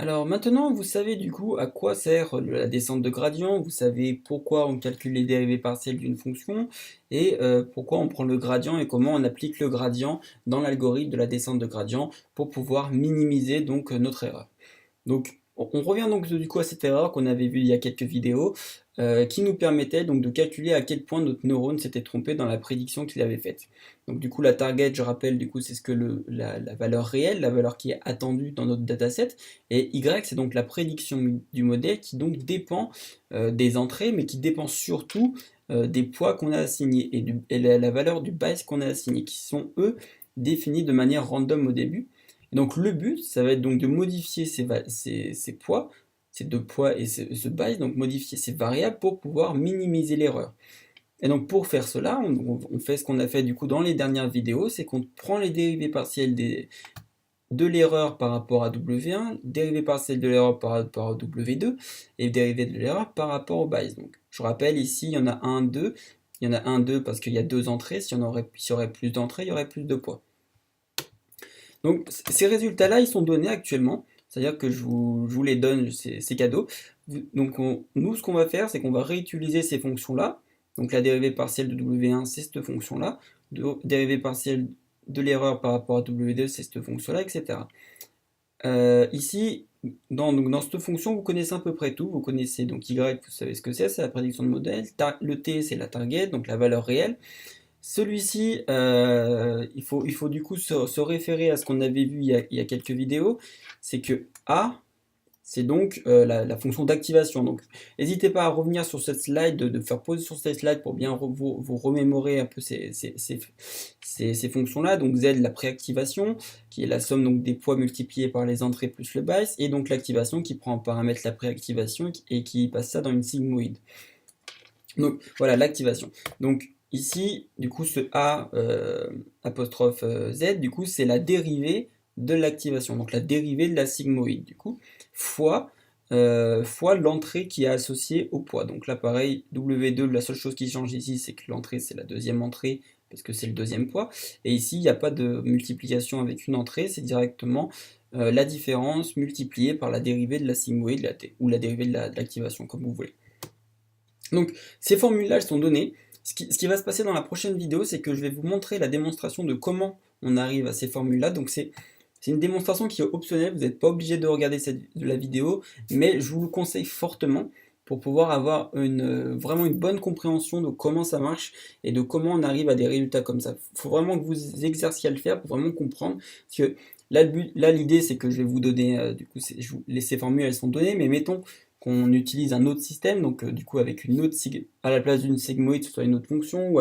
Alors maintenant, vous savez du coup à quoi sert la descente de gradient, vous savez pourquoi on calcule les dérivées partielles d'une fonction et pourquoi on prend le gradient et comment on applique le gradient dans l'algorithme de la descente de gradient pour pouvoir minimiser donc notre erreur. Donc, on revient donc du coup à cette erreur qu'on avait vue il y a quelques vidéos, qui nous permettait donc de calculer à quel point notre neurone s'était trompé dans la prédiction qu'il avait faite. Donc du coup la target, je rappelle, du coup c'est ce que la valeur réelle, la valeur qui est attendue dans notre dataset, et y c'est donc la prédiction du modèle qui donc dépend des entrées, mais qui dépend surtout des poids qu'on a assignés et la valeur du bias qu'on a assigné, qui sont eux définis de manière random au début. Et donc le but, ça va être donc de modifier ces poids, ces deux poids et ce bias, donc modifier ces variables pour pouvoir minimiser l'erreur. Et donc pour faire cela, on fait ce qu'on a fait du coup dans les dernières vidéos, c'est qu'on prend les dérivées partielles de l'erreur par rapport à W1, dérivées partielles de l'erreur par rapport à W2, et dérivées de l'erreur par rapport au bias. Donc je rappelle ici, il y en a 1, 2, il y en a 1, 2 parce qu'il y a deux entrées, s'il y aurait plus d'entrées, il y aurait plus de poids. Donc ces résultats-là, ils sont donnés actuellement, c'est-à-dire que je vous les donne, ces cadeaux. Donc nous, ce qu'on va faire, c'est qu'on va réutiliser ces fonctions-là. Donc la dérivée partielle de W1, c'est cette fonction-là. Dérivée partielle de l'erreur par rapport à W2, c'est cette fonction-là, etc. Ici, dans cette fonction, vous connaissez à peu près tout. Vous connaissez donc Y, vous savez ce que c'est la prédiction de modèle. Le T, c'est la target, donc la valeur réelle. Celui-ci, il faut du coup se référer à ce qu'on avait vu il y a quelques vidéos, c'est que A, c'est donc la fonction d'activation. Donc n'hésitez pas à revenir sur cette slide, de faire pause sur cette slide pour bien vous remémorer un peu ces fonctions-là. Donc Z, la préactivation, qui est la somme donc, des poids multipliés par les entrées plus le bias, et donc l'activation qui prend en paramètre la préactivation et qui passe ça dans une sigmoïde. Donc voilà l'activation. Donc ici, du coup, ce A apostrophe Z, du coup, c'est la dérivée de l'activation, donc la dérivée de la sigmoïde, du coup, fois, fois l'entrée qui est associée au poids. Donc là, pareil, W2, la seule chose qui change ici, c'est que l'entrée, c'est la deuxième entrée, parce que c'est le deuxième poids. Et ici, il n'y a pas de multiplication avec une entrée, c'est directement la différence multipliée par la dérivée de la sigmoïde, ou la dérivée de l'activation, comme vous voulez. Donc ces formules-là, elles sont données. Ce qui va se passer dans la prochaine vidéo, c'est que je vais vous montrer la démonstration de comment on arrive à ces formules-là. Donc c'est une démonstration qui est optionnelle, vous n'êtes pas obligé de regarder la vidéo, mais je vous le conseille fortement pour pouvoir avoir vraiment une bonne compréhension de comment ça marche et de comment on arrive à des résultats comme ça. Il faut vraiment que vous exerciez à le faire pour vraiment comprendre. Parce que là l'idée, c'est que je vais vous donner, du coup, ces formules, elles sont données, mais mettons qu'on utilise un autre système, donc du coup avec une autre à la place d'une sigmoïde, ce soit une autre fonction,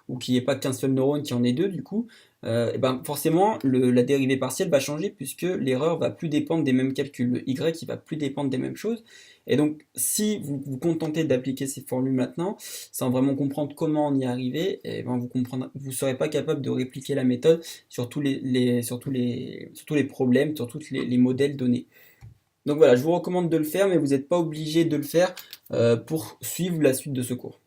ou qu'il n'y ait pas qu'un seul neurone, qu'il y en ait deux, du coup, et ben forcément la dérivée partielle va changer puisque l'erreur va plus dépendre des mêmes calculs, le y il va plus dépendre des mêmes choses, et donc si vous vous contentez d'appliquer ces formules maintenant, sans vraiment comprendre comment on y est arrivé, et ben vous serez pas capable de répliquer la méthode sur tous les problèmes, sur tous les modèles donnés. Donc voilà, je vous recommande de le faire, mais vous n'êtes pas obligé de le faire pour suivre la suite de ce cours.